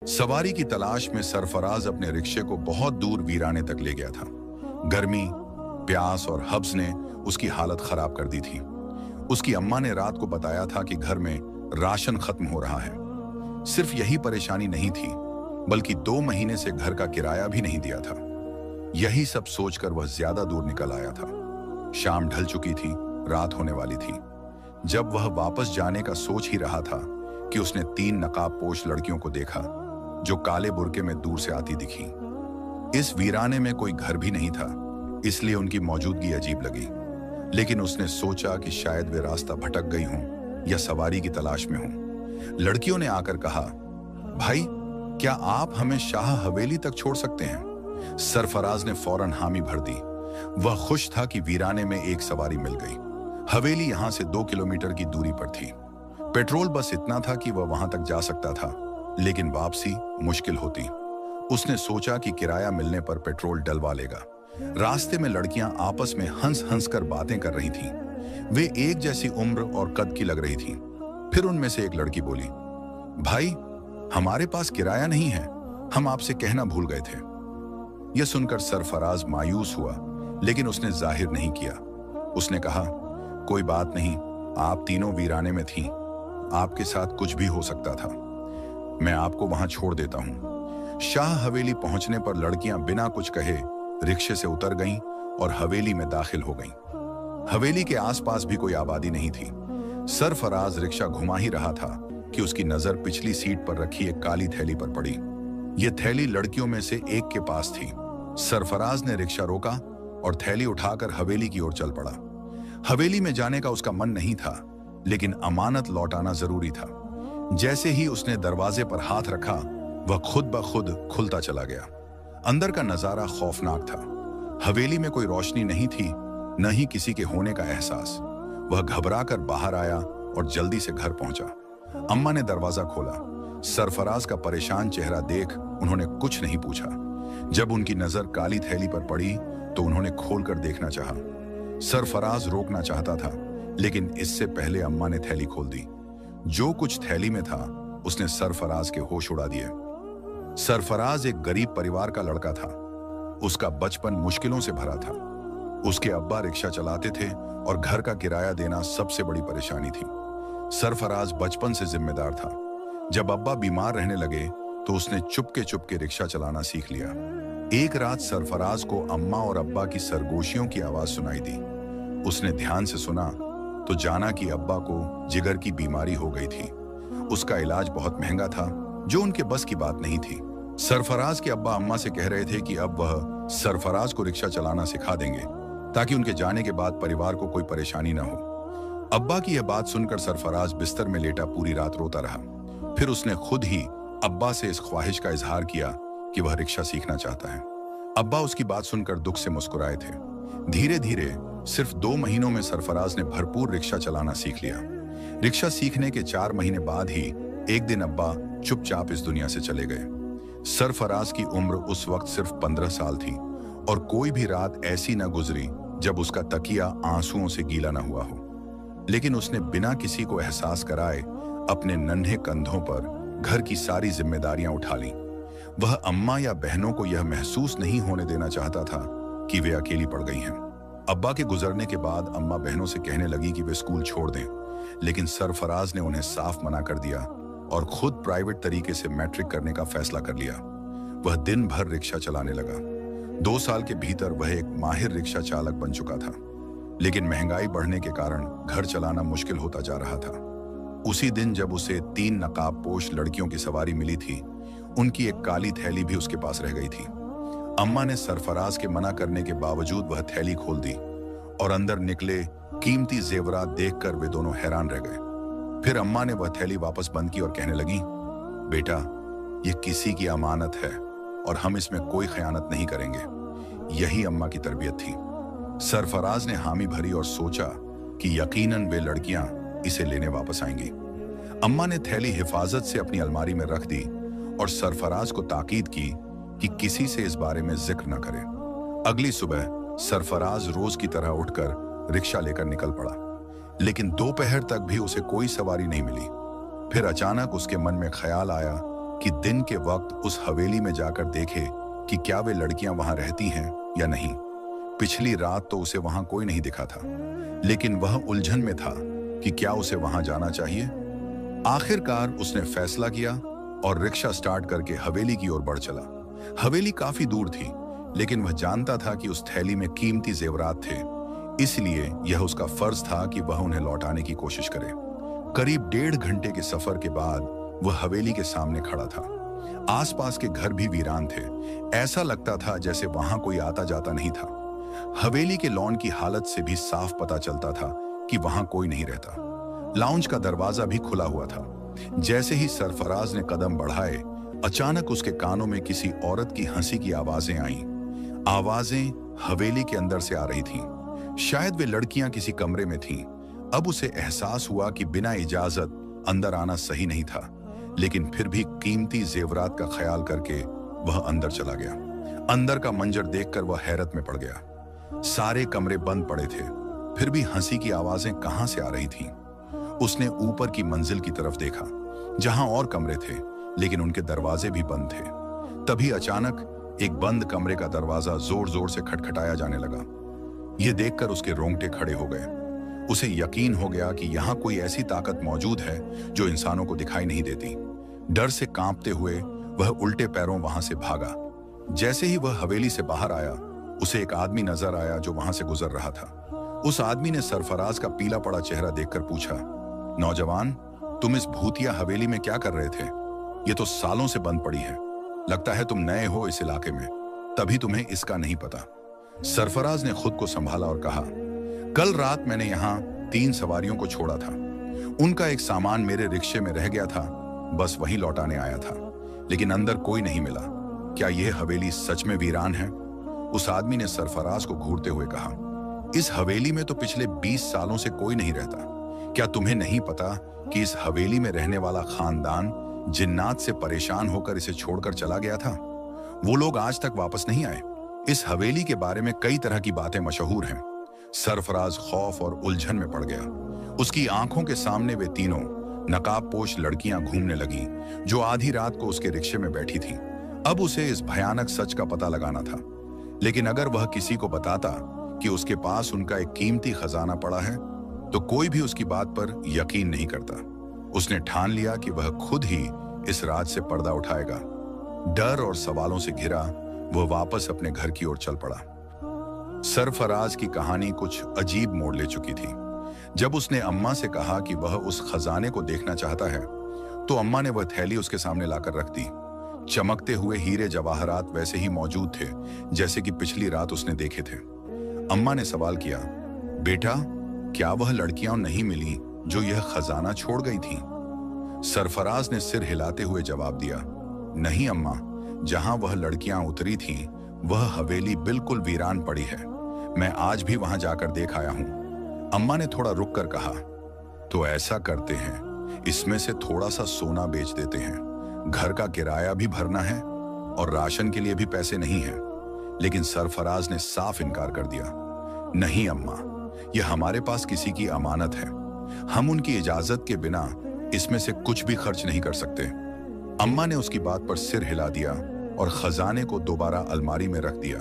सवारी की तलाश में सरफराज अपने रिक्शे को बहुत दूर वीराने तक ले गया था। गर्मी, प्यास और हब्स ने उसकी हालत खराब कर दी थी। उसकी अम्मा ने रात को बताया था कि घर में राशन खत्म हो रहा है। सिर्फ यही परेशानी नहीं थी, बल्कि 2 महीने से घर का किराया भी नहीं दिया था। यही सब सोचकर वह ज्यादा दूर निकल आया था। शाम ढल चुकी थी, रात होने वाली थी। जब वह वापस जाने का सोच ही रहा था कि उसने 3 नकाबपोश लड़कियों को देखा जो काले बुर्के में दूर से आती दिखी। इस वीराने में कोई घर भी नहीं था, इसलिए उनकी मौजूदगी अजीब लगी। लेकिन उसने सोचा कि शायद वे रास्ता भटक गई हों या सवारी की तलाश में हों। लड़कियों ने आकर कहा, भाई, क्या आप हमें शाह हवेली तक छोड़ सकते हैं? सरफराज ने फौरन हामी भर दी। वह खुश था कि वीराने में एक सवारी मिल गई। हवेली यहां से 2 किलोमीटर की दूरी पर थी। पेट्रोल बस इतना था कि वह वहां तक जा सकता था, लेकिन वापसी मुश्किल होती। उसने सोचा कि किराया मिलने पर पेट्रोल डलवा लेगा। रास्ते में लड़कियां आपस में हंस हंस कर बातें कर रही थीं। वे एक जैसी उम्र और कद की लग रही थीं। फिर उनमें से एक लड़की बोली, भाई, हमारे पास किराया नहीं है, हम आपसे कहना भूल गए थे। यह सुनकर सरफराज मायूस हुआ, लेकिन उसने जाहिर नहीं किया। उसने कहा, कोई बात नहीं, आप तीनों वीराने में थीं, आपके साथ कुछ भी हो सकता था। मैं आपको वहां छोड़ देता हूं। शाह हवेली पहुंचने पर लड़कियां बिना कुछ कहे रिक्शे से उतर गईं और हवेली में दाखिल हो गईं। हवेली के आसपास भी कोई आबादी नहीं थी। सरफराज रिक्शा घुमा ही रहा था कि उसकी नजर पिछली सीट पर रखी एक काली थैली पर पड़ी। यह थैली लड़कियों में से एक के पास थी। सरफराज ने रिक्शा रोका और थैली उठाकर हवेली की ओर चल पड़ा। हवेली में जाने का उसका मन नहीं था, लेकिन अमानत लौटाना जरूरी था। जैसे ही उसने दरवाजे पर हाथ रखा, वह खुद ब खुद खुलता चला गया। अंदर का नजारा खौफनाक था। हवेली में कोई रोशनी नहीं थी, न ही किसी के होने का एहसास। वह घबराकर बाहर आया और जल्दी से घर पहुंचा। अम्मा ने दरवाजा खोला। सरफराज का परेशान चेहरा देख उन्होंने कुछ नहीं पूछा। जब उनकी नजर काली थैली पर पड़ी तो उन्होंने खोलकर देखना चाहा। सरफराज रोकना चाहता था, लेकिन इससे पहले अम्मा ने थैली खोल दी। जो कुछ थैली में था उसने सरफराज के होश उड़ा दिए। सरफराज एक गरीब परिवार का लड़का था। उसका बचपन मुश्किलों से भरा था। उसके अब्बा रिक्शा चलाते थे और घर का किराया देना सबसे बड़ी परेशानी थी। सरफराज बचपन से जिम्मेदार था। जब अब्बा बीमार रहने लगे तो उसने चुपके रिक्शा चलाना सीख लिया। एक रात सरफराज को अम्मा और अब्बा की सरगोशियों की आवाज सुनाई दी। उसने ध्यान से सुना तो जाना कि अब्बा को जिगर की बीमारी हो गई थी। उसका इलाज बहुत महंगा था, जो उनके बस की बात नहीं थी। सरफराज के अब्बा अम्मा से कह रहे थे कि अब वह सरफराज को रिक्शा चलाना सिखा देंगे, ताकि उनके जाने के बाद परिवार को कोई परेशानी न हो। अब्बा की यह बात सुनकर सरफराज बिस्तर में लेटा पूरी रात रोता रहा। फिर उसने खुद ही अब्बा से इस ख्वाहिश का इजहार किया कि वह रिक्शा सीखना चाहता है। अब्बा उसकी बात सुनकर दुख से मुस्कुराए थे। धीरे धीरे सिर्फ 2 महीनों में सरफराज ने भरपूर रिक्शा चलाना सीख लिया। रिक्शा सीखने के 4 महीने बाद ही एक दिन अब्बा चुपचाप इस दुनिया से चले गए। सरफराज की उम्र उस वक्त सिर्फ 15 साल थी और कोई भी रात ऐसी न गुजरी जब उसका तकिया आंसुओं से गीला न हुआ हो। लेकिन उसने बिना किसी को एहसास कराए अपने नन्हे कंधों पर घर की सारी जिम्मेदारियां उठा लीं। वह अम्मा या बहनों को यह महसूस नहीं होने देना चाहता था कि वे अकेली पड़ गई हैं। अब्बा के गुजरने के बाद अम्मा बहनों से कहने लगी कि वे स्कूल छोड़ दें, लेकिन सरफराज ने उन्हें साफ मना कर दिया और खुद प्राइवेट तरीके से मैट्रिक करने का फैसला कर लिया। वह दिन भर रिक्शा चलाने लगा। 2 साल के भीतर वह एक माहिर रिक्शा चालक बन चुका था। लेकिन महंगाई बढ़ने के कारण घर चलाना मुश्किल होता जा रहा था। उसी दिन जब उसे 3 नकाबपोश लड़कियों की सवारी मिली थी, उनकी एक काली थैली भी उसके पास रह गई थी। अम्मा ने सरफराज के मना करने के बावजूद वह थैली खोल दी और अंदर निकले कीमती जेवरात देखकर वे दोनों हैरान रह गए। फिर अम्मा ने वह थैली वापस बंद की और कहने लगी, बेटा, ये किसी की अमानत है और हम इसमें कोई खयानत नहीं करेंगे। यही अम्मा की तरबियत थी। सरफराज ने हामी भरी और सोचा कि यकीनन वे लड़कियां इसे लेने वापस आएंगी। अम्मा ने थैली हिफाजत से अपनी अलमारी में रख दी और सरफराज को ताकीद की कि किसी से इस बारे में जिक्र न करे। अगली सुबह सरफराज रोज की तरह उठकर रिक्शा लेकर निकल पड़ा, लेकिन दोपहर तक भी उसे कोई सवारी नहीं मिली। फिर अचानक उसके मन में ख्याल आया कि दिन के वक्त उस हवेली में जाकर देखे कि क्या वे लड़कियां वहां रहती हैं या नहीं। पिछली रात तो उसे वहां कोई नहीं दिखा था, लेकिन वह उलझन में था कि क्या उसे वहां जाना चाहिए। आखिरकार उसने फैसला किया और रिक्शा स्टार्ट करके हवेली की ओर बढ़ चला। हवेली काफी दूर थी, लेकिन वह जानता था कि उस थैली में कीमती जेवरात थे, इसलिए यह उसका फर्ज था कि वह उन्हें लौटाने की कोशिश करे। करीब 1.5 घंटे के सफर के बाद वह हवेली के सामने खड़ा था। आसपास के घर भी वीरान थे। ऐसा लगता था जैसे वहां कोई आता जाता नहीं था। हवेली के लॉन की हालत से भी साफ पता चलता था कि वहां कोई नहीं रहता। लाउंज का दरवाजा भी खुला हुआ था। जैसे ही सरफराज ने कदम बढ़ाए, अचानक उसके कानों में किसी औरत की हंसी की आवाजें आईं। आवाजें हवेली के अंदर से आ रही थीं। शायद वे लड़कियां किसी कमरे में थीं। अब उसे एहसास हुआ कि बिना इजाजत अंदर आना सही नहीं था, लेकिन फिर भी कीमती जेवरात का ख्याल करके वह अंदर चला गया। अंदर का मंजर देखकर वह हैरत में पड़ गया। सारे कमरे बंद पड़े थे, फिर भी हंसी की आवाजें कहां से आ रही थीं। उसने ऊपर की मंजिल की तरफ देखा, जहां और कमरे थे, लेकिन उनके दरवाजे भी बंद थे। तभी अचानक एक बंद कमरे का दरवाजा जोर जोर से खटखटाया जाने लगा। यह देखकर उसके रोंगटे खड़े हो गए। उसे यकीन हो गया कि यहां कोई ऐसी ताकत मौजूद है जो इंसानों को दिखाई नहीं देती। डर से कांपते हुए वह उल्टे पैरों वहां से भागा। जैसे ही वह हवेली से बाहर आया, उसे एक आदमी नजर आया जो वहां से गुजर रहा था। उस आदमी ने सरफराज का पीला पड़ा चेहरा देखकर पूछा, नौजवान, तुम इस भूतिया हवेली में क्या कर रहे थे? ये तो सालों से बंद पड़ी है। लगता है तुम नए हो इस इलाके में, तभी तुम्हें इसका नहीं पता। सरफराज ने खुद को संभाला और कहा, कल रात मैंने यहाँ 3 सवारियों को छोड़ा था। उनका एक सामान मेरे रिक्शे में रह गया था, बस वही लौटाने आया था, लेकिन अंदर कोई नहीं मिला। क्या यह हवेली सच में वीरान है? उस आदमी ने सरफराज को घूरते हुए कहा, इस हवेली में तो पिछले 20 सालों से कोई नहीं रहता। क्या तुम्हें नहीं पता कि इस हवेली में रहने वाला खानदान जिन्नात से परेशान होकर इसे छोड़कर चला गया था? वो लोग आज तक वापस नहीं आए। इस हवेली के बारे में कई तरह की बातें मशहूर हैं। सरफराज खौफ और उलझन में पड़ गया। उसकी आंखों के सामने वे तीनों नकाबपोश लड़कियां घूमने लगी, जो आधी रात को उसके रिक्शे में बैठी थीं। अब उसे इस भयानक सच का पता लगाना था, लेकिन अगर वह किसी को बताता कि उसके पास उनका एक कीमती खजाना पड़ा है, तो कोई भी उसकी बात पर यकीन नहीं करता। उसने ठान लिया कि वह खुद ही इस राज से पर्दा उठाएगा। डर और सवालों से घिरा वह वापस अपने घर की ओर चल पड़ा। सरफराज की कहानी कुछ अजीब मोड़ ले चुकी थी। जब उसने अम्मा से कहा कि वह उस खजाने को देखना चाहता है, तो अम्मा ने वह थैली उसके सामने लाकर रख दी। चमकते हुए हीरे जवाहरात वैसे ही मौजूद थे जैसे कि पिछली रात उसने देखे थे। अम्मा ने सवाल किया, बेटा, क्या वह लड़कियां नहीं मिली जो यह खजाना छोड़ गई थीं? सरफराज ने सिर हिलाते हुए जवाब दिया, नहीं अम्मा, जहां वह लड़कियां उतरी थीं, वह हवेली बिल्कुल वीरान पड़ी है। मैं आज भी वहां जाकर देख आया हूं। अम्मा ने थोड़ा रुक कर कहा, तो ऐसा करते हैं, इसमें से थोड़ा सा सोना बेच देते हैं। घर का किराया भी भरना है और राशन के लिए भी पैसे नहीं है। लेकिन सरफराज ने साफ इनकार कर दिया, नहीं अम्मा, यह हमारे पास किसी की अमानत है। हम उनकी इजाजत के बिना इसमें से कुछ भी खर्च नहीं कर सकते। अम्मा ने उसकी बात पर सिर हिला दिया और खजाने को दोबारा अलमारी में रख दिया।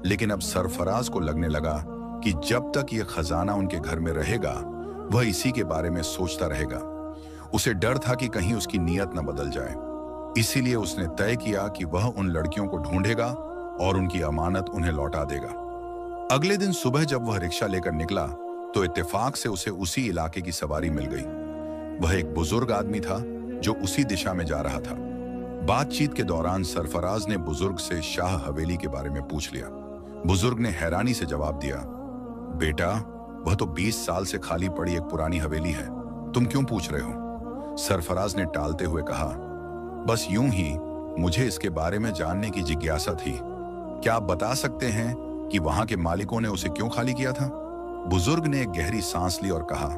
लेकिन अब सरफराज को लगने लगा कि जब तक यह खजाना उनके घर में रहेगा, वह इसी के बारे में सोचता रहेगा। उसे डर था कि कहीं उसकी नीयत न बदल जाए। इसीलिए उसने तय किया कि वह उन लड़कियों को ढूंढेगा और उनकी अमानत उन्हें लौटा देगा। अगले दिन सुबह जब वह रिक्शा लेकर निकला, तो इत्तेफाक से उसे उसी इलाके की सवारी मिल गई। वह एक बुजुर्ग आदमी था जो उसी दिशा में जा रहा था। बातचीत के दौरान सरफराज ने बुजुर्ग से शाह हवेली के बारे में पूछ लिया। बुजुर्ग ने हैरानी से जवाब दिया, बेटा, वह तो 20 साल से खाली पड़ी एक पुरानी हवेली है। तुम क्यों पूछ रहे हो? सरफराज ने टालते हुए कहा, बस यूं ही मुझे इसके बारे में जानने की जिज्ञासा थी। क्या आप बता सकते हैं कि वहां के मालिकों ने उसे क्यों खाली किया था? बुजुर्ग ने एक गहरी सांस ली और कहा,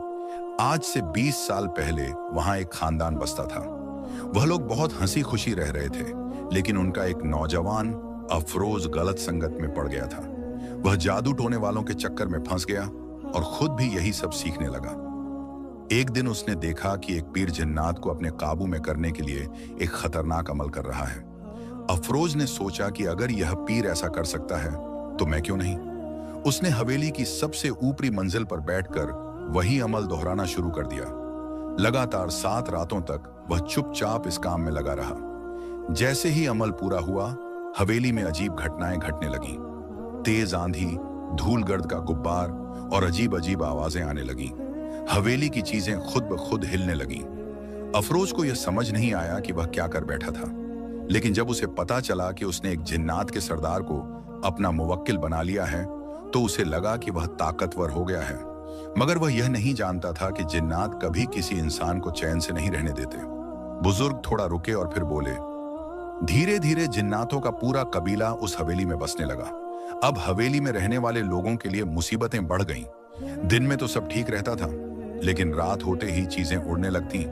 आज से 20 साल पहले वहां एक खानदान बसता था। वह लोग बहुत हंसी खुशी रह रहे थे, लेकिन उनका एक नौजवान अफरोज गलत संगत में पड़ गया था। वह जादू टोने वालों के चक्कर में फंस गया और खुद भी यही सब सीखने लगा। एक दिन उसने देखा कि एक पीर जिन्नात को अपने काबू में करने के लिए एक खतरनाक अमल कर रहा है। अफरोज ने सोचा कि अगर यह पीर ऐसा कर सकता है तो मैं क्यों नहीं। उसने हवेली की सबसे ऊपरी मंजिल पर बैठकर वही अमल दोहराना शुरू कर दिया। लगातार 7 रातों तक वह चुपचाप इस काम में लगा रहा। जैसे ही अमल पूरा हुआ, हवेली में अजीब घटनाएं घटने लगीं। तेज आंधी, धूल गर्द का गुब्बार और अजीब अजीब आवाजें आने लगीं। हवेली की चीजें खुद ब खुद हिलने लगीं। अफरोज को यह समझ नहीं आया कि वह क्या कर बैठा था, लेकिन जब उसे पता चला कि उसने एक जिन्नात के सरदार को अपना मुवक्किल बना लिया है, तो उसे लगा कि वह ताकतवर हो गया है। मगर वह यह नहीं जानता था कि जिन्नात कभी किसी इंसान को चैन से नहीं रहने देते। बुजुर्ग थोड़ा रुके और फिर बोले, धीरे धीरे जिन्नातों का पूरा कबीला उस हवेली में बसने लगा। अब हवेली में रहने वाले लोगों के लिए मुसीबतें बढ़ गईं। दिन में तो सब ठीक रहता था, लेकिन रात होते ही चीजें उड़ने लगती,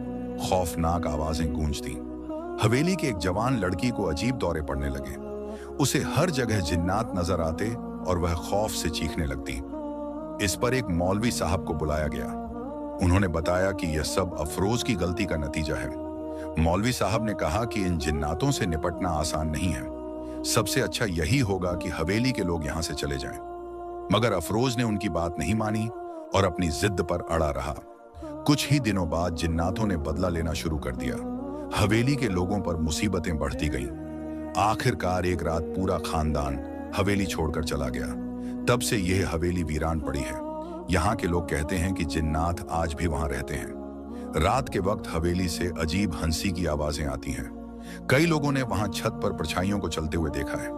खौफनाक आवाजें गूंजती। हवेली के एक जवान लड़की को अजीब दौरे पड़ने लगे। उसे हर जगह जिन्नात नजर आते और वह खौफ से चीखने लगती। इस पर एक मौलवी साहब को बुलाया गया। उन्होंने बताया कि यह सब अफरोज की गलती का नतीजा है। मौलवी साहब ने कहा कि इन जिन्नातों से निपटना आसान नहीं है। सबसे अच्छा यही होगा कि हवेली के लोग यहां से चले जाएं। मगर अफरोज ने उनकी बात नहीं मानी और अपनी जिद पर अड़ा रहा। कुछ ही दिनों बाद जिन्नातों ने बदला लेना शुरू कर दिया। हवेली के लोगों पर मुसीबतें बढ़ती गईं। आखिरकार एक रात पूरा खानदान हवेली छोड़कर चला गया। तब से यह हवेली वीरान पड़ी है। यहाँ के लोग कहते हैं कि जिन्नात आज भी वहां रहते हैं। रात के वक्त हवेली से अजीब हंसी की आवाजें आती हैं। कई लोगों ने वहां छत पर परछाइयों को चलते हुए देखा है।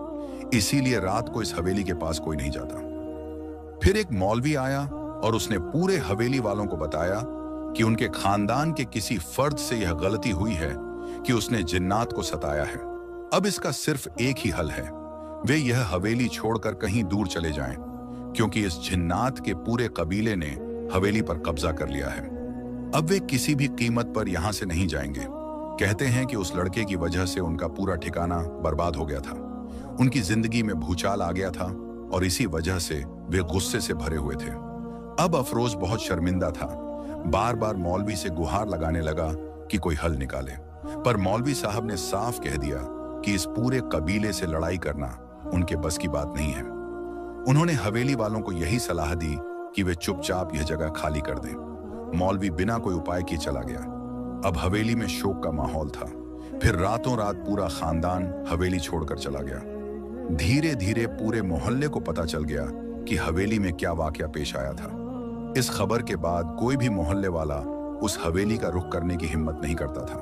इसीलिए रात को इस हवेली के पास कोई नहीं जाता। फिर एक मौलवी आया और उसने पूरे हवेली वालों को बताया कि उनके खानदान के किसी फर्द से यह गलती हुई है कि उसने जिन्नात को सताया है। अब इसका सिर्फ एक ही हल है, वे यह हवेली छोड़कर कहीं दूर चले जाएं, क्योंकि इस जिन्नात के पूरे कबीले ने हवेली पर कब्जा कर लिया है। अब वे किसी भी कीमत पर यहां से नहीं जाएंगे। कहते हैं कि उस लड़के की वजह से उनका पूरा ठिकाना बर्बाद हो गया था। उनकी जिंदगी में भूचाल आ गया था और इसी वजह से वे गुस्से से भरे हुए थे। अब अफरोज बहुत शर्मिंदा था। बार बार मौलवी से गुहार लगाने लगा कि कोई हल निकाले, पर मौलवी साहब ने साफ कह दिया कि इस पूरे कबीले से लड़ाई करना उनके बस की बात नहीं है। उन्होंने हवेली वालों को यही सलाह दी कि वे चुपचाप यह जगह खाली कर दें। मौलवी बिना कोई उपाय किए चला गया। अब हवेली में शोक का माहौल था। फिर रातों रात पूरा खानदान हवेली छोड़कर चला गया। धीरे धीरे पूरे मोहल्ले को पता चल गया कि हवेली में क्या वाकया पेश आया था। इस खबर के बाद कोई भी मोहल्ले वाला उस हवेली का रुख करने की हिम्मत नहीं करता था।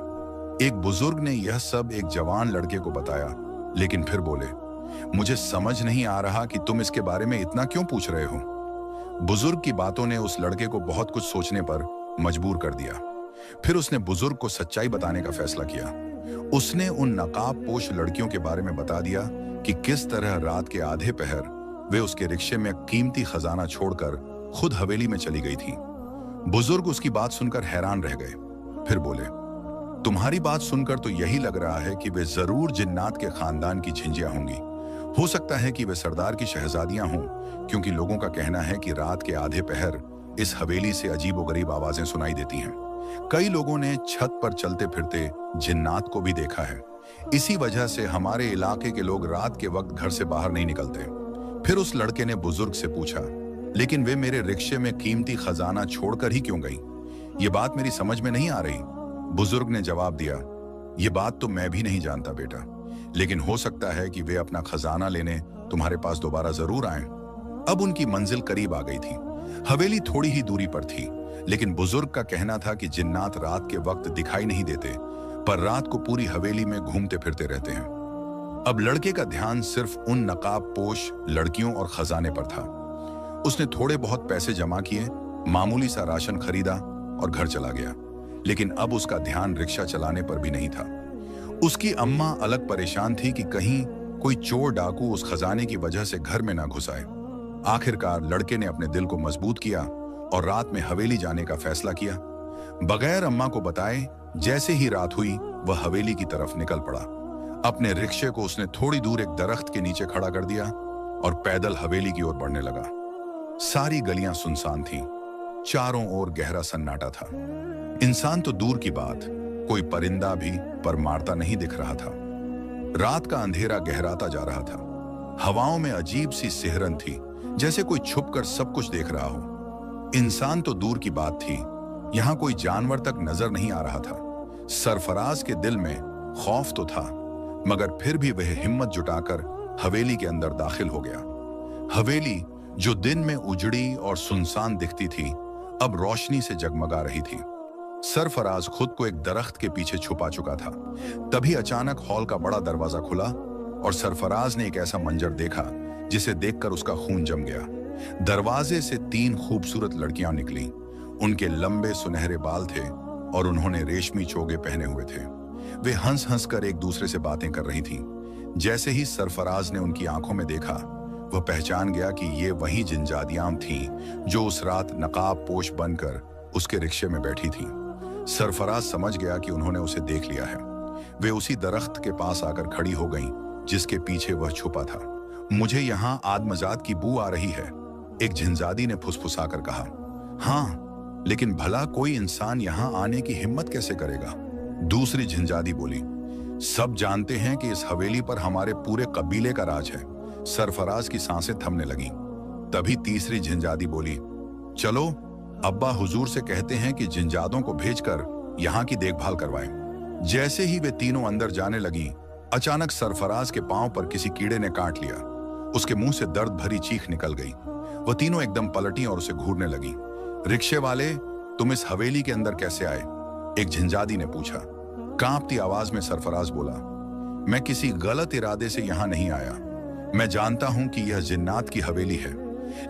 एक बुजुर्ग ने यह सब एक जवान लड़के को बताया, लेकिन फिर बोले, मुझे समझ नहीं आ रहा कि तुम इसके बारे में इतना क्यों पूछ रहे हो। बुजुर्ग की बातों ने उस लड़के को बहुत कुछ सोचने पर मजबूर कर दिया। फिर उसने बुजुर्ग को सच्चाई बताने का फैसला किया। उसने उन नकाब पोश लड़कियों के बारे में बता दिया कि किस तरह रात के आधे पहर वे उसके रिक्शे में कीमती खजाना छोड़कर खुद हवेली में चली गई थी। बुजुर्ग उसकी बात सुनकर हैरान रह गए। फिर बोले, तुम्हारी बात सुनकर तो यही लग रहा है कि वे जरूर जिन्नात के खानदान की झिंजियां होंगी। हो सकता है कि वे सरदार की शहजादियां हों, क्योंकि लोगों का कहना है कि रात के आधे पहर इस हवेली से अजीबोगरीब आवाजें सुनाई देती हैं। कई लोगों ने छत पर चलते फिरते जिन्नात को भी देखा है। इसी वजह से हमारे इलाके के लोग रात के वक्त घर से बाहर नहीं निकलते। फिर उस लड़के ने बुजुर्ग से पूछा, लेकिन वे मेरे रिक्शे में कीमती खजाना छोड़कर ही क्यों गई? ये बात मेरी समझ में नहीं आ रही। बुजुर्ग ने जवाब दिया, ये बात तो मैं भी नहीं जानता बेटा, लेकिन हो सकता है कि वे अपना खजाना लेने तुम्हारे पास दोबारा जरूर आए। अब उनकी मंजिल करीब आ गई थी। हवेली थोड़ी ही दूरी पर थी, लेकिन बुजुर्ग का कहना था कि जिन्नात रात के वक्त दिखाई नहीं देते, पर रात को पूरी हवेली में घूमते फिरते रहते हैं। अब लड़के का ध्यान सिर्फ उन नकाब पोश लड़कियों और खजाने पर था। उसने थोड़े बहुत पैसे जमा किए, मामूली सा राशन खरीदा और घर चला गया। लेकिन अब उसका ध्यान रिक्शा चलाने पर भी नहीं था। उसकी अम्मा अलग परेशान थी कि कहीं कोई चोर डाकू उस खजाने की वजह से घर में ना घुस आए। आखिरकार लड़के ने अपने दिल को मजबूत किया और रात में हवेली जाने का फैसला किया। बगैर अम्मा को बताए जैसे ही रात हुई, वह हवेली की तरफ निकल पड़ा। अपने रिक्शे को उसने थोड़ी दूर एक दरख्त के नीचे खड़ा कर दिया और पैदल हवेली की ओर बढ़ने लगा। सारी गलियां सुनसान थीं। चारों ओर गहरा सन्नाटा था। इंसान तो दूर की बात, कोई परिंदा भी पर मारता नहीं दिख रहा था। रात का अंधेरा गहराता जा रहा था। हवाओं में अजीब सी सिहरन थी, जैसे कोई छुपकर सब कुछ देख रहा हो। इंसान तो दूर की बात थी, यहां कोई जानवर तक नजर नहीं आ रहा था। सरफराज के दिल में खौफ तो था, मगर फिर भी वह हिम्मत जुटाकर हवेली के अंदर दाखिल हो गया। हवेली जो दिन में उजड़ी और सुनसान दिखती थी, अब रोशनी से जगमगा रही थी। सरफराज खुद को एक दरख्त के पीछे छुपा चुका था। तभी अचानक हॉल का बड़ा दरवाजा खुला और सरफराज ने एक ऐसा मंजर देखा जिसे देखकर उसका खून जम गया। दरवाजे से 3 खूबसूरत लड़कियां निकली। उनके लंबे सुनहरे बाल थे और उन्होंने रेशमी चोगे पहने हुए थे। वे हंस हंस कर एक दूसरे से बातें कर रही थीं। जैसे ही सरफराज ने उनकी आंखों में देखा, वह पहचान गया कि ये वही जिनजादियां थीं जो उस रात नकाब पोश बनकर उसके रिक्शे में बैठी थीं। सरफराज समझ गया कि उन्होंने उसे देख लिया है। वे उसी दरख्त के पास आकर खड़ी हो गईं जिसके पीछे वह छुपा था। मुझे यहां आदमजात की बू आ रही है, एक जिनजादी ने फुसफुसाकर कहा। हाँ, लेकिन भला कोई इंसान यहां आने की हिम्मत कैसे करेगा? दूसरी जिनजादी बोली। सब जानते हैं कि इस हवेली पर हमारे पूरे कबीले का राज है। सरफराज की सांसें थमने लगीं। तभी तीसरी जिनजादी बोली, चलो अब्बा हुजूर से कहते हैं कि जिनजादों को भेजकर यहाँ की देखभाल करवाएं। जैसे ही वे तीनों अंदर जाने लगीं, अचानक सरफराज के पांव पर किसी कीड़े ने काट लिया। उसके मुंह से दर्द भरी चीख निकल गई। वह तीनों एकदम पलटी और उसे घूरने लगी। रिक्शे वाले, तुम इस हवेली के अंदर कैसे आए? एक जिनजादी ने पूछा। कांपती आवाज में सरफराज बोला, मैं किसी गलत इरादे से यहाँ नहीं आया। मैं जानता हूं कि यह जिन्नात की हवेली है,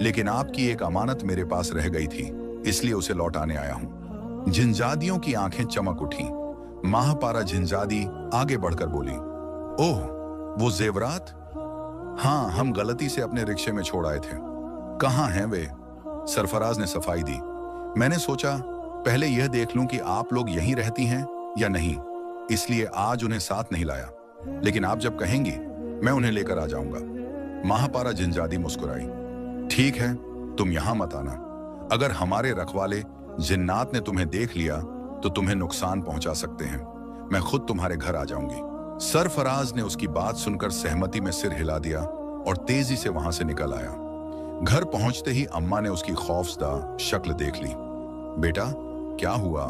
लेकिन आपकी एक अमानत मेरे पास रह गई थी, इसलिए उसे लौटाने आया हूं। जिनजादियों की आंखें चमक उठी। माहपारा जिनजादी आगे बढ़कर बोली, ओह, वो जेवरात? हाँ, हम गलती से अपने रिक्शे में छोड़ आए थे। कहाँ हैं वे? सरफराज ने सफाई दी। मैंने सोचा पहले यह देख लूं कि आप लोग यहीं रहती हैं या नहीं, इसलिए आज उन्हें साथ नहीं लाया, लेकिन आप जब कहेंगी मैं उन्हें लेकर आ जाऊंगा। महापारा जिनजादी मुस्कुराई। ठीक है, तुम यहां मत आना। अगर हमारे रखवाले जिन्नात ने तुम्हें देख लिया तो तुम्हें नुकसान पहुंचा सकते हैं। मैं खुद तुम्हारे घर आ जाऊंगी। सरफराज ने उसकी बात सुनकर सहमति में सिर हिला दिया और तेजी से वहां से निकल आया। घर पहुंचते ही अम्मा ने उसकी खौफजदा शक्ल देख ली। बेटा, क्या हुआ?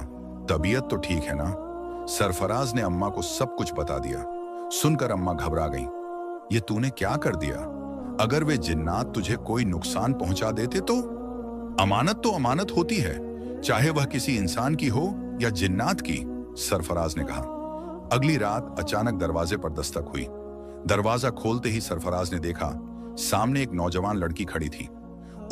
तबीयत तो ठीक है ना? सरफराज ने अम्मा को सब कुछ बता दिया। सुनकर अम्मा घबरा गईं। ये तूने क्या कर दिया? अगर वे जिन्नात तुझे कोई नुकसान पहुंचा देते तो? अमानत तो अमानत होती है, चाहे वह किसी इंसान की हो या जिन्नात की, सरफराज ने कहा। अगली रात अचानक दरवाजे पर दस्तक हुई। दरवाजा खोलते ही सरफराज ने देखा, सामने एक नौजवान लड़की खड़ी थी।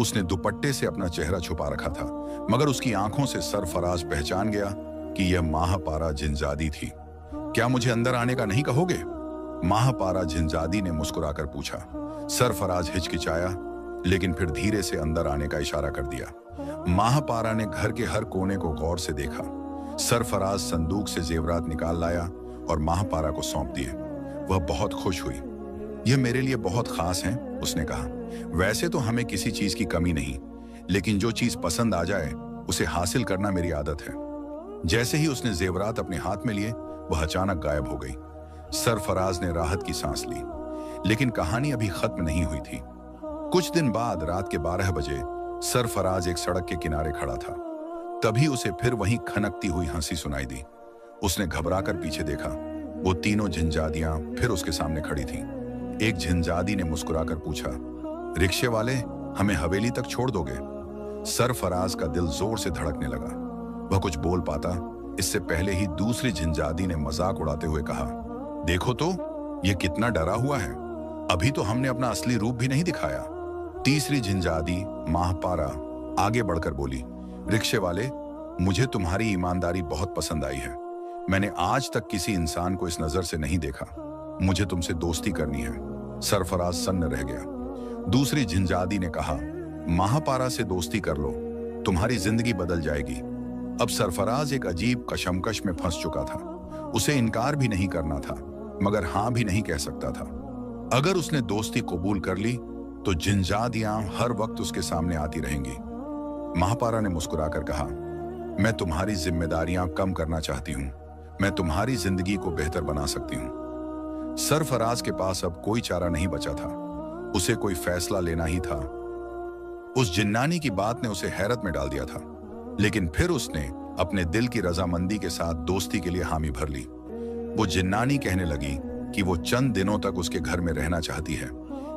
उसने दुपट्टे से अपना चेहरा छुपा रखा था, मगर उसकी आंखों से सरफराज पहचान गया कि यह माहपारा जिनजादी थी। क्या मुझे अंदर आने का नहीं कहोगे? माहपारा जिनजादी ने मुस्कुराकर पूछा। सरफराज हिचकिचाया, लेकिन फिर धीरे से अंदर आने का इशारा कर दिया। माहपारा ने घर के हर कोने को गौर से देखा। सरफराज संदूक से जेवरात निकाल लाया और माहपारा को सौंप दिए। वह बहुत खुश हुई। यह मेरे लिए बहुत खास है, उसने कहा। वैसे तो हमें किसी चीज की कमी नहीं, लेकिन जो चीज पसंद आ जाए उसे हासिल करना मेरी आदत है। जैसे ही उसने जेवरात अपने हाथ में लिए, वह अचानक गायब हो गई। सरफराज ने राहत की सांस ली, लेकिन कहानी अभी खत्म नहीं हुई थी। कुछ दिन बाद रात के 12 बजे सरफराज एक सड़क के किनारे खड़ा था। तभी उसे फिर वही खनकती हुई हंसी सुनाई दी। उसने घबराकर पीछे देखा। वो तीनों जिनजादियां फिर उसके सामने खड़ी थीं। एक जिनजादी ने मुस्कुराकर पूछा, रिक्शे वाले, हमें हवेली तक छोड़ दोगे? सरफराज का दिल जोर से धड़कने लगा। वह कुछ बोल पाता, इससे पहले ही दूसरी जिनजादी ने मजाक उड़ाते हुए कहा, देखो तो, ये कितना डरा हुआ है। अभी तो हमने अपना असली रूप भी नहीं दिखाया। तीसरी जिनजादी माहपारा आगे बढ़कर बोली, रिक्शे वाले, मुझे तुम्हारी ईमानदारी बहुत पसंद आई है। मैंने आज तक किसी इंसान को इस नजर से नहीं देखा। मुझे तुमसे दोस्ती करनी है। सरफराज सन्न रह गया। दूसरी जिनजादी ने कहा, माहपारा से दोस्ती कर लो, तुम्हारी जिंदगी बदल जाएगी। अब सरफराज एक अजीब कशमकश में फंस चुका था। उसे इनकार भी नहीं करना था, मगर हां भी नहीं कह सकता था। अगर उसने दोस्ती कबूल कर ली तो जिनजादियां हर वक्त उसके सामने आती रहेंगी। महापारा ने मुस्कुराकर कहा, मैं तुम्हारी जिम्मेदारियां कम करना चाहती हूं। मैं तुम्हारी जिंदगी को बेहतर बना सकती हूं। सरफराज के पास अब कोई चारा नहीं बचा था। उसे कोई फैसला लेना ही था। उस जिन्नानी की बात ने उसे हैरत में डाल दिया था, लेकिन फिर उसने अपने दिल की रजामंदी के साथ दोस्ती के लिए हामी भर ली। वो जिन्नानी कहने लगी कि वो चंद दिनों तक उसके घर में रहना चाहती है,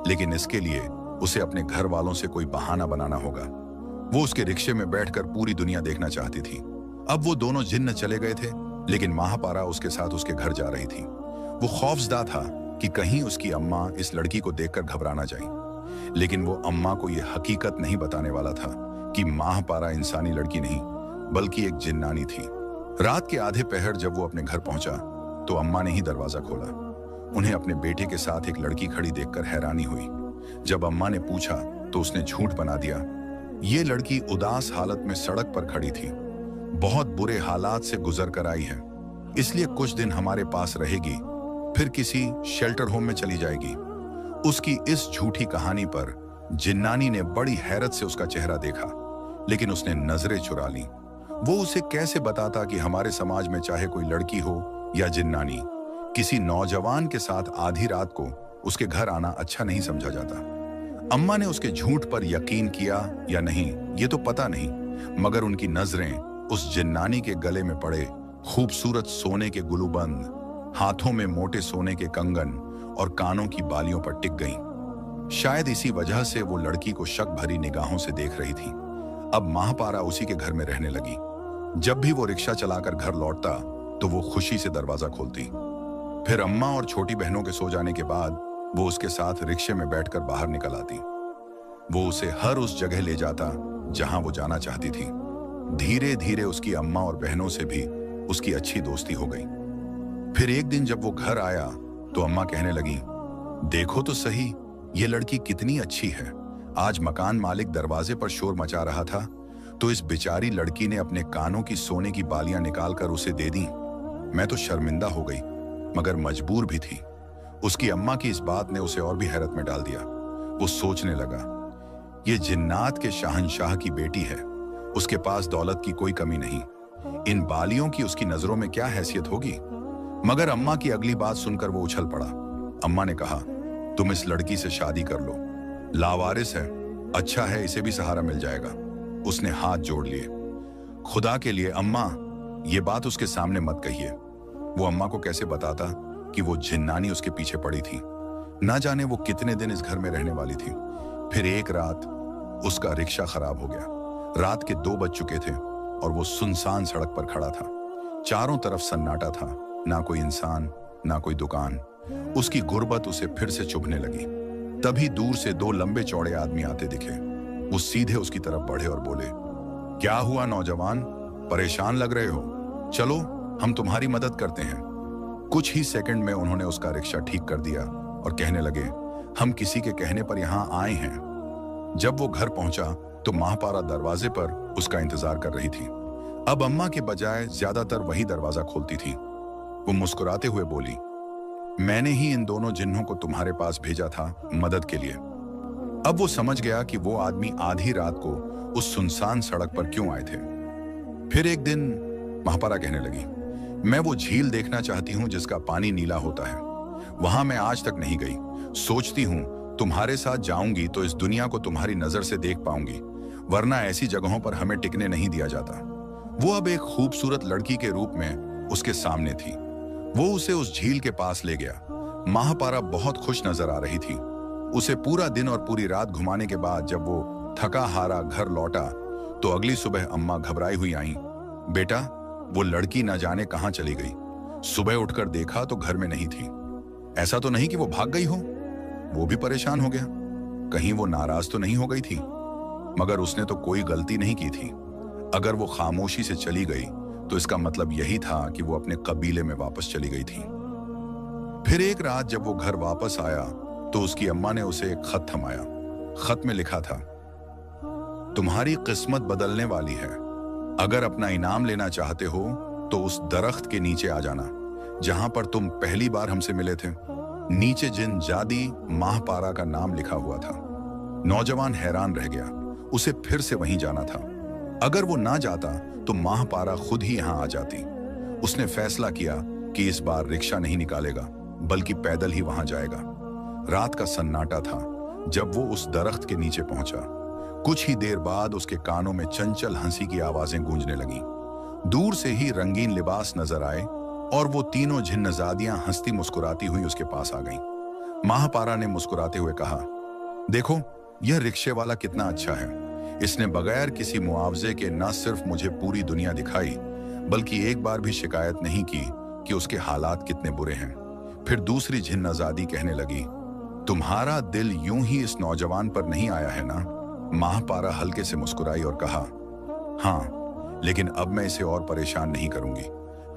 लेकिन इसके लिए उसे अपने घर वालों से कोई बहाना बनाना होगा। वो उसके रिक्शे में बैठकर पूरी दुनिया देखना चाहती थी। अब वो दोनों जिन्न चले गए थे, लेकिन महापारा उसके साथ उसके घर जा रही थी। वो खौफजदा था कि कहीं उसकी अम्मा इस लड़की को देखकर घबरा ना जाए, लेकिन वो अम्मा को यह हकीकत नहीं बताने वाला था कि महापारा इंसानी लड़की नहीं बल्कि एक जिन्नानी थी। रात के आधे पहर जब वो अपने घर पहुंचा तो अम्मा ने ही दरवाजा खोला। उन्हें अपने बेटे के साथ एक लड़की खड़ी देखकर हैरानी हुई। जब अम्मा ने पूछा तो उसने झूठ बना दिया। ये लड़की उदास हालत में सड़क पर खड़ी थी। बहुत बुरे हालात से गुजर कर आई है, इसलिए कुछ दिन हमारे पास रहेगी, फिर किसी शेल्टर होम में चली जाएगी। उसकी इस झूठी कहानी पर जिन्नानी ने बड़ी हैरत से उसका चेहरा देखा, लेकिन उसने नजरें चुरा ली। वो उसे कैसे बताता कि हमारे समाज में चाहे कोई लड़की हो या जिन्नानी, किसी नौजवान के साथ आधी रात को उसके घर आना अच्छा नहीं समझा जाता। अम्मा ने उसके झूठ पर यकीन किया या नहीं ये तो पता नहीं, मगर उनकी नजरें उस जिन्नानी के गले में पड़े खूबसूरत सोने के गुलूबंद, हाथों में मोटे सोने के कंगन और कानों की बालियों पर टिक गईं। शायद इसी वजह से वो लड़की को शक भरी निगाहों से देख रही थी। अब महापारा उसी के घर में रहने लगी। जब भी वो रिक्शा चलाकर घर लौटता तो वो खुशी से दरवाजा खोलती। फिर अम्मा और छोटी बहनों के सो जाने के बाद वो उसके साथ रिक्शे में बैठकर बाहर निकल आती। वो उसे हर उस जगह ले जाता जहां वो जाना चाहती थी। धीरे धीरे उसकी अम्मा और बहनों से भी उसकी अच्छी दोस्ती हो गई। फिर एक दिन जब वो घर आया तो अम्मा कहने लगी, देखो तो सही ये लड़की कितनी अच्छी है। आज मकान मालिक दरवाजे पर शोर मचा रहा था तो इस बेचारी लड़की ने अपने कानों की सोने की बालियां निकालकर उसे दे दी। मैं तो शर्मिंदा हो गई, मगर मजबूर भी थी। उसकी अम्मा की इस बात ने उसे और भी हैरत में डाल दिया। वो सोचने लगा, ये जिन्नात के शाहनशाह की बेटी है, उसके पास दौलत की कोई कमी नहीं, इन बालियों की उसकी नजरों में क्या हैसियत होगी। मगर अम्मा की अगली बात सुनकर वो उछल पड़ा। अम्मा ने कहा, तुम इस लड़की से शादी कर लो, लावारिस है, अच्छा है, इसे भी सहारा मिल जाएगा। उसने हाथ जोड़ लिए। खुदा के लिए अम्मा, ये बात उसके सामने मत कहिए। वो अम्मा को कैसे बताता कि वो जिन्नानी उसके पीछे पड़ी थी। ना जाने वो कितने दिन इस घर में रहने वाली थी। फिर एक रात उसका रिक्शा खराब हो गया। रात के 2 बज चुके थे और वो सुनसान सड़क पर खड़ा था। चारों तरफ सन्नाटा था, ना कोई इंसान, ना कोई दुकान। उसकी गुर्बत उसे फिर से चुभने लगी। तभी दूर से 2 लंबे चौड़े आदमी आते दिखे। वो सीधे उसकी तरफ बढ़े और बोले, क्या हुआ नौजवान, परेशान लग रहे हो? चलो हम तुम्हारी मदद करते हैं। कुछ ही सेकंड में उन्होंने उसका रिक्शा ठीक कर दिया और कहने लगे, हम किसी के कहने पर यहाँ आए हैं। जब वो घर पहुंचा तो महापारा दरवाजे पर उसका इंतजार कर रही थी। अब अम्मा के बजाय ज्यादातर वही दरवाजा खोलती थी। वो मुस्कुराते हुए बोली, मैंने ही इन दोनों जिन्हों को तुम्हारे पास भेजा था मदद के लिए। अब वो समझ गया कि वो आदमी आधी रात को उस सुनसान सड़क पर क्यों आए थे। फिर एक दिन महापारा कहने लगी, मैं वो झील देखना चाहती हूँ जिसका पानी नीला होता है। वहां मैं आज तक नहीं गई। सोचती हूँ तुम्हारे साथ जाऊंगी तो इस दुनिया को तुम्हारी नजर से देख पाऊंगी, वरना ऐसी जगहों पर हमें टिकने नहीं दिया जाता। वो अब एक खूबसूरत लड़की के रूप में उसके सामने थी। वो उसे उस झील के पास ले गया। महापारा बहुत खुश नजर आ रही थी। उसे पूरा दिन और पूरी रात घुमाने के बाद जब वो थका हारा घर लौटा तो अगली सुबह अम्मा घबराई हुई आई। बेटा, वो लड़की न जाने कहां चली गई। सुबह उठकर देखा तो घर में नहीं थी। ऐसा तो नहीं कि वो भाग गई हो? वो भी परेशान हो गया, कहीं वो नाराज तो नहीं हो गई थी। मगर उसने तो कोई गलती नहीं की थी। अगर वो खामोशी से चली गई तो इसका मतलब यही था कि वो अपने कबीले में वापस चली गई थी। फिर एक रात जब वो घर वापस आया तो उसकी अम्मा ने उसे एक खत थमाया। खत में लिखा था, तुम्हारी किस्मत बदलने वाली है। अगर अपना इनाम लेना चाहते हो तो उस दरख्त के नीचे आ जाना जहां पर तुम पहली बार हमसे मिले थे। नीचे जिन जादी महापारा का नाम लिखा हुआ था। नौजवान हैरान रह गया, उसे फिर से वहीं जाना था। अगर वो ना जाता तो माहपारा खुद ही यहां आ जाती। उसने फैसला किया कि इस बार रिक्शा नहीं निकालेगा, बल्कि पैदल ही वहां जाएगा। रात का सन्नाटा था जब वो उस दरख्त के नीचे पहुंचा। कुछ ही देर बाद उसके कानों में चंचल हंसी की आवाजें गूंजने लगीं। दूर से ही रंगीन लिबास नजर आए और वो तीनों झिन्नजादियां हंसती मुस्कुराती हुई उसके पास आ गईं। माहपारा ने मुस्कुराते हुए कहा, देखो यह रिक्शे वाला कितना अच्छा है। इसने बगैर किसी मुआवजे के न सिर्फ मुझे पूरी दुनिया दिखाई, बल्कि एक बार भी शिकायत नहीं की कि उसके हालात कितने बुरे हैं। फिर दूसरी झिन्नजादी कहने लगी, तुम्हारा दिल यूं ही इस नौजवान पर नहीं आया है ना? माहपारा हल्के से मुस्कुराई और कहा, हाँ, लेकिन अब मैं इसे और परेशान नहीं करूंगी।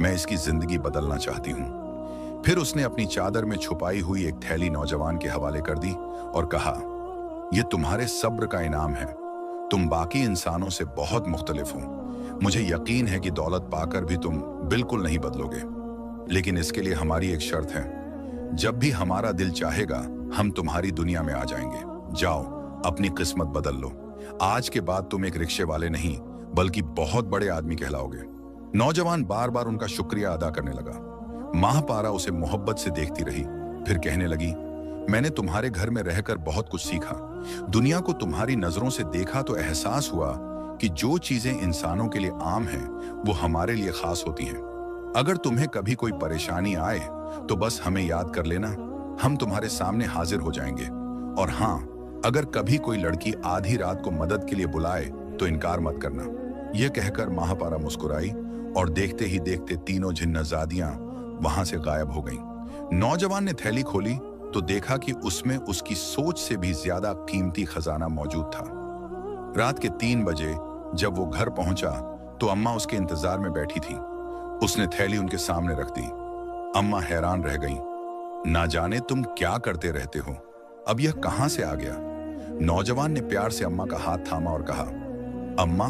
मैं इसकी जिंदगी बदलना चाहती हूं। फिर उसने अपनी चादर में छुपाई हुई एक थैली नौजवान के हवाले कर दी और कहा, यह तुम्हारे सब्र का इनाम है। तुम बाकी इंसानों से बहुत मुख्तलिफ हो। मुझे यकीन है कि दौलत पाकर भी तुम बिल्कुल नहीं बदलोगे, लेकिन इसके लिए हमारी एक शर्त है। जब भी हमारा दिल चाहेगा हम तुम्हारी दुनिया में आ जाएंगे। जाओ, अपनी किस्मत बदल लो। आज के बाद तुम एक रिक्शे वाले नहीं, बल्कि बहुत बड़े आदमी कहलाओगे। नौजवान बार बार उनका शुक्रिया अदा करने लगा। माहपारा उसे मोहब्बत से देखती रही, फिर कहने लगी, मैंने तुम्हारे घर में रहकर बहुत कुछ सीखा। दुनिया को तुम्हारी नजरों से देखा तो एहसास हुआ कि जो चीजें इंसानों के लिए आम हैं, वो हमारे लिए खास होती हैं। अगर तुम्हें कभी कोई परेशानी आए तो बस हमें याद कर लेना, हम तुम्हारे सामने हाजिर हो जाएंगे। और हाँ, अगर कभी कोई लड़की आधी रात को मदद के लिए बुलाए तो इनकार मत करना। यह कहकर माहपारा मुस्कुराई और देखते ही देखते तीनों झिन्नजादियां वहां से गायब हो गईं। नौजवान ने थैली खोली तो देखा कि उसमें उसकी सोच से भी ज्यादा कीमती खजाना मौजूद था। रात के 3 बजे जब वो घर पहुंचा तो अम्मा उसके इंतजार में बैठी थी। उसने थैली उनके सामने रख दी। अम्मा हैरान रह गईं। ना जाने तुम क्या करते रहते हो, अब यह कहां से आ गया? नौजवान ने प्यार से अम्मा का हाथ थामा और कहा, अम्मा,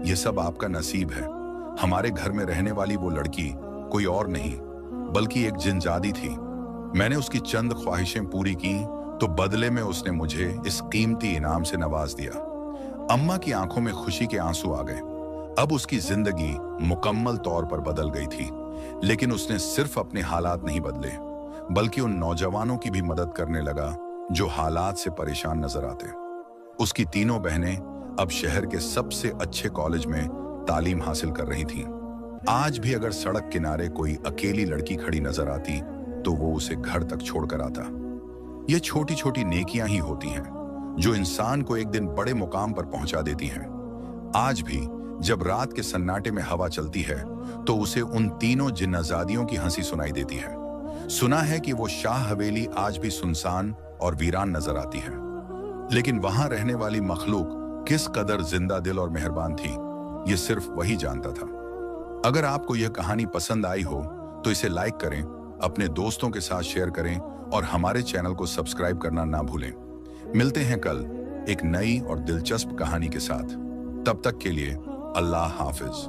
यह सब आपका नसीब है। हमारे घर में रहने वाली वो लड़की कोई और नहीं, बल्कि एक जिनजादी थी। मैंने उसकी चंद ख्वाहिशें पूरी की तो बदले में उसने मुझे इस कीमती इनाम से नवाज दिया। अम्मा की आंखों में खुशी के आंसू आ गए। अब उसकी जिंदगी मुकम्मल तौर पर बदल गई थी। लेकिन उसने सिर्फ अपने हालात नहीं बदले, बल्कि उन नौजवानों की भी मदद करने लगा जो हालात से परेशान नजर आते। उसकी तीनों बहनें अब शहर के सबसे अच्छे कॉलेज में तालीम हासिल कर रही थीं। आज भी अगर सड़क किनारे कोई अकेली लड़की खड़ी नजर आती तो वो उसे घर तक छोड़कर आता। ये छोटी छोटी नेकियां ही होती हैं जो इंसान को एक दिन बड़े मुकाम पर पहुंचा देती हैं। आज भी जब रात के सन्नाटे में हवा चलती है तो उसे उन तीनों जिन्नजादियों की हंसी सुनाई देती है। सुना है कि वो शाह हवेली आज भी सुनसान और वीरान नजर आती है, लेकिन वहां रहने वाली मखलूक किस कदर जिंदा दिल और मेहरबान थी, ये सिर्फ वही जानता था। अगर आपको यह कहानी पसंद आई हो तो इसे लाइक करें, अपने दोस्तों के साथ शेयर करें और हमारे चैनल को सब्सक्राइब करना ना भूलें। मिलते हैं कल एक नई और दिलचस्प कहानी के साथ। तब तक के लिए अल्लाह हाफिज।